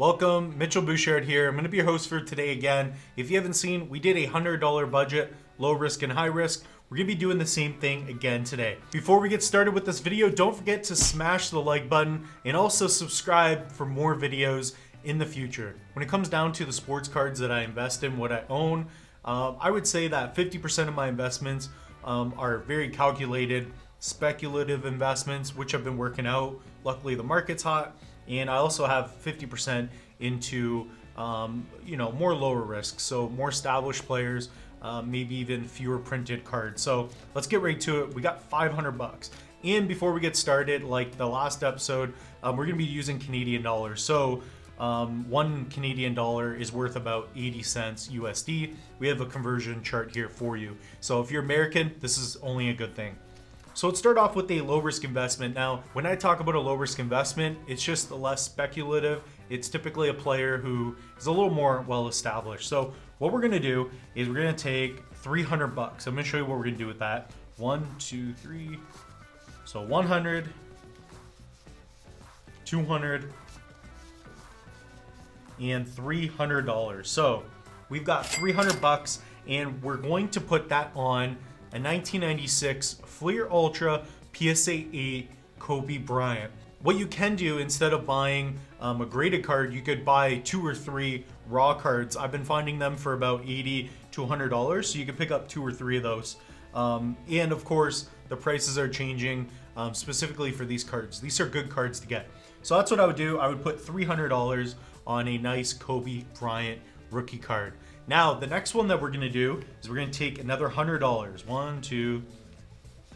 Welcome, Mitchell Bouchard here. I'm going to be your host for today again. If you haven't seen, we did a $100 budget, low risk and high risk. We're going to be doing the same thing again today. Before we get started with this video, don't forget to smash the like button and also subscribe for more videos in the future. When it comes down to the sports cards that I invest in, what I own, I would say that 50% of my investments are very calculated, speculative investments, which have been working out. Luckily, the market's hot. And I also have 50% into, more lower risk. So more established players, maybe even fewer printed cards. So let's get right to it. We got $500. And before we get started, like the last episode, we're going to be using Canadian dollars. So one Canadian dollar is worth about 80 cents USD. We have a conversion chart here for you. So if you're American, this is only a good thing. So let's start off with a low risk investment. Now, when I talk about a low risk investment, it's just less speculative. It's typically a player who is a little more well established. So what we're gonna do is we're gonna take $300. I'm gonna show you what we're gonna do with that. 1, 2, 3. So 100, 200, and $300. So we've got $300 and we're going to put that on a 1996 Fleer Ultra PSA 8 Kobe Bryant. What you can do, instead of buying a graded card, you could buy 2 or 3 raw cards. I've been finding them for about $80 to $100, so you can pick up 2 or 3 of those. And of course, the prices are changing specifically for these cards. These are good cards to get. So that's what I would do. I would put $300 on a nice Kobe Bryant rookie card. Now, the next one that we're gonna do is we're gonna take another $100. 1, 2,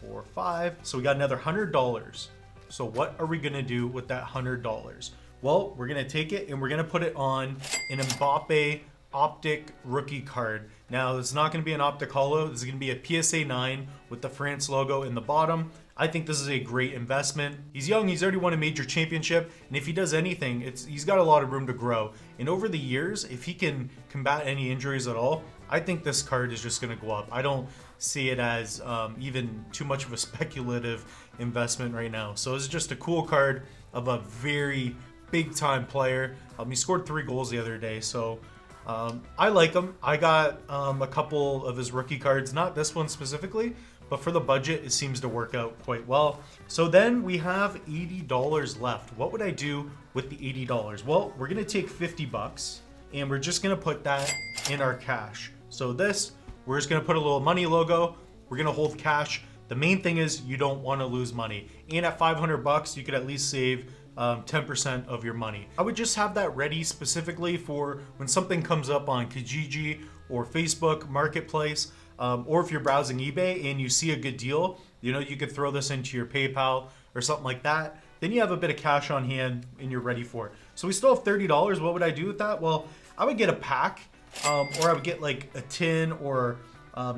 4, 5. So we got another $100. So what are we gonna do with that $100? Well, we're gonna take it and we're gonna put it on an Mbappe Optic rookie card. Now, it's not gonna be an Optic Holo. This is gonna be a PSA 9 with the France logo in the bottom. I think this is a great investment. He's young, he's already won a major championship, and if he does anything, he's got a lot of room to grow. And over the years, if he can combat any injuries at all, I think this card is just gonna go up. I don't see it as even too much of a speculative investment right now. So it's just a cool card of a very big time player. He scored 3 goals the other day, so I like him. I got a couple of his rookie cards, not this one specifically, but for the budget, it seems to work out quite well. So then we have $80 left. What would I do with the $80? Well, we're gonna take $50 and we're just gonna put that in our cash. So this, we're just gonna put a little money logo. We're gonna hold cash. The main thing is you don't wanna lose money. And at $500, you could at least save 10% of your money. I would just have that ready specifically for when something comes up on Kijiji or Facebook Marketplace. Or if you're browsing eBay and you see a good deal, you could throw this into your PayPal or something like that. Then you have a bit of cash on hand and you're ready for it. So we still have $30. What would I do with that? Well, I would get a pack, or I would get like a tin or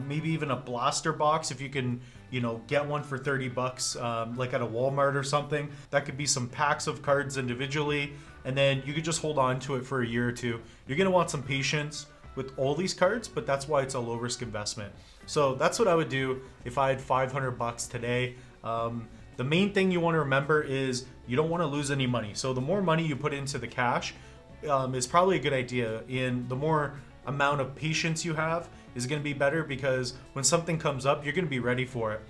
maybe even a blaster box if you can, get one for $30, like at a Walmart or something. That could be some packs of cards individually, and then you could just hold on to it for a year or two. You're gonna want some patience with all these cards, but that's why it's a low risk investment. So that's what I would do if I had $500 today. The main thing you want to remember is you don't want to lose any money. So the more money you put into the cash is probably a good idea. And the more amount of patience you have is going to be better, because when something comes up, you're going to be ready for it.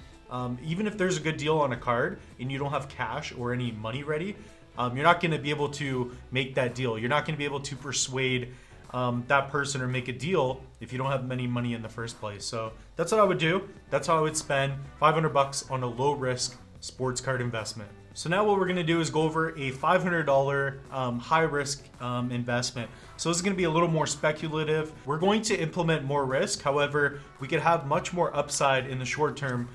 Even if there's a good deal on a card and you don't have cash or any money ready, you're not going to be able to make that deal. You're not going to be able to persuade that person or make a deal if you don't have any money in the first place. So that's what I would do. That's how I would spend $500 on a low risk sports card investment. So now what we're gonna do is go over a $500 high risk investment. So this is gonna be a little more speculative. We're going to implement more risk. However, we could have much more upside in the short term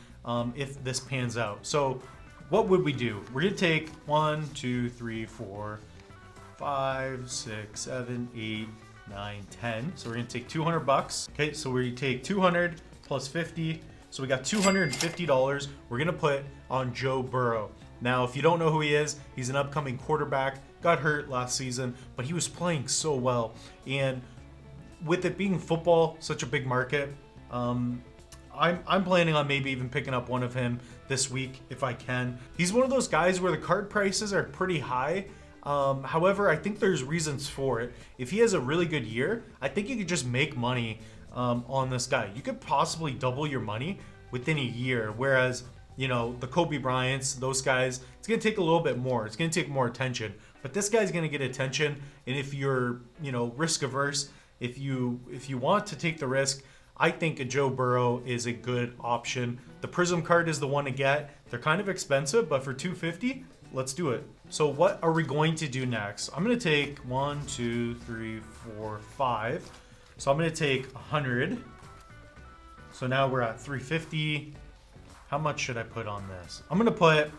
if this pans out. So what would we do? We're gonna take 1, 2, 3, 4, 5, 6, 7, 8, 9, 10. So we're gonna take $200. Okay, so we take 200 plus 50. So we got $250 we're gonna put on Joe Burrow. Now, if you don't know who he is, he's an upcoming quarterback, got hurt last season, but he was playing so well. And with it being football, such a big market, I'm planning on maybe even picking up one of him this week if I can. He's one of those guys where the card prices are pretty high, However, I think there's reasons for it. If he has a really good year, I think you could just make money on this guy. You could possibly double your money within a year, whereas, you know, the Kobe Bryants, those guys, it's going to take a little bit more. It's going to take more attention. But this guy's going to get attention, and if you're, you know, risk averse, if you want to take the risk, I think a Joe Burrow is a good option. The Prism card is the one to get. They're kind of expensive, but for $250, let's do it. So what are we going to do next? I'm going to take 1, 2, 3, 4, 5. So I'm going to take 100. So now we're at 350. How much should I put on this? I'm going to put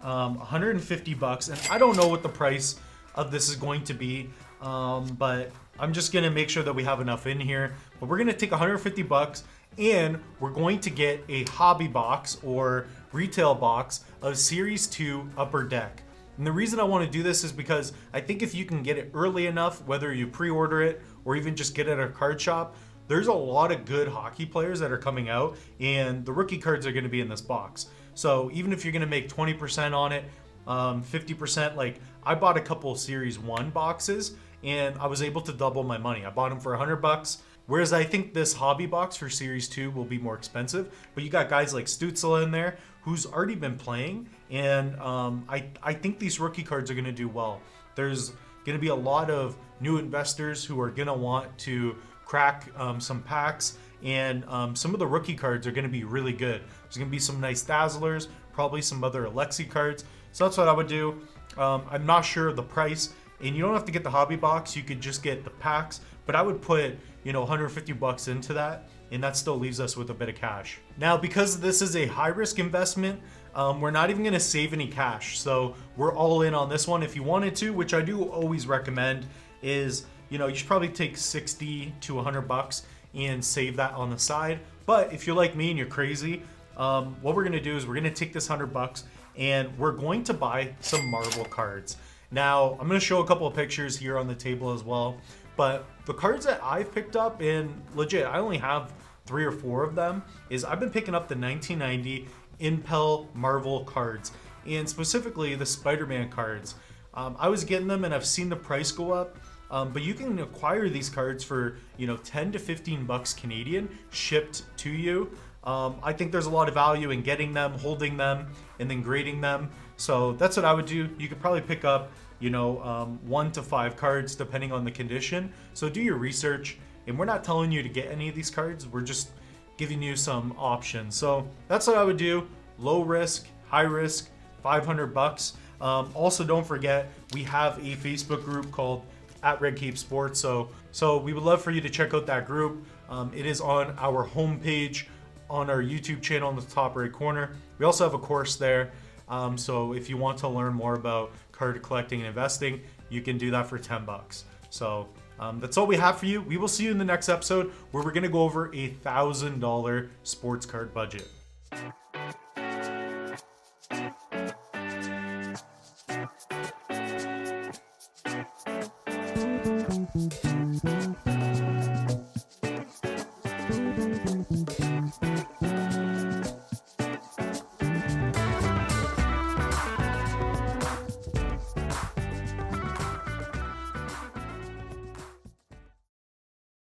150 bucks, and I don't know what the price of this is going to be, but I'm just going to make sure that we have enough in here. But we're going to take 150 bucks, and we're going to get a hobby box or retail box of Series 2 Upper Deck. And the reason I want to do this is because I think if you can get it early enough, whether you pre-order it or even just get it at a card shop, there's a lot of good hockey players that are coming out, and the rookie cards are going to be in this box. So even if you're going to make 20% on it, 50%, like I bought a couple Series 1 boxes and I was able to double my money. I bought them for 100 bucks. Whereas I think this hobby box for Series 2 will be more expensive, but you got guys like Stützle in there who's already been playing, and I think these rookie cards are going to do well. There's going to be a lot of new investors who are going to want to crack some packs, and some of the rookie cards are going to be really good. There's going to be some nice Dazzlers, probably some other Alexi cards. So that's what I would do. I'm not sure of the price, and you don't have to get the hobby box. You could just get the packs, but I would put, you know, 150 bucks into that, and that still leaves us with a bit of cash. Now, because this is a high risk investment, we're not even going to save any cash. So we're all in on this one. If you wanted to, which I do always recommend, is, you know, you should probably take 60 to 100 bucks and save that on the side. But if you're like me and you're crazy, what we're going to do is we're going to take this 100 bucks and we're going to buy some Marvel cards. Now, I'm going to show a couple of pictures here on the table as well, but the cards that I've picked up, and legit, I only have 3 or 4 of them, is I've been picking up the 1990 Impel Marvel cards, and specifically the Spider-Man cards. I was getting them and I've seen the price go up, but you can acquire these cards for, you know, 10 to 15 bucks Canadian shipped to you. I think there's a lot of value in getting them, holding them, and then grading them. So that's what I would do. You could probably pick up, you know, 1 to 5 cards depending on the condition. So do your research, and we're not telling you to get any of these cards. We're just giving you some options. So that's what I would do. Low risk, high risk, 500 bucks. Also, don't forget, we have a Facebook group called @RedCapeSports. So we would love for you to check out that group. It is on our homepage on our YouTube channel in the top right corner. We also have a course there. So if you want to learn more about card collecting and investing, you can do that for 10 bucks. So that's all we have for you. We will see you in the next episode where we're going to go over $1,000 sports card budget.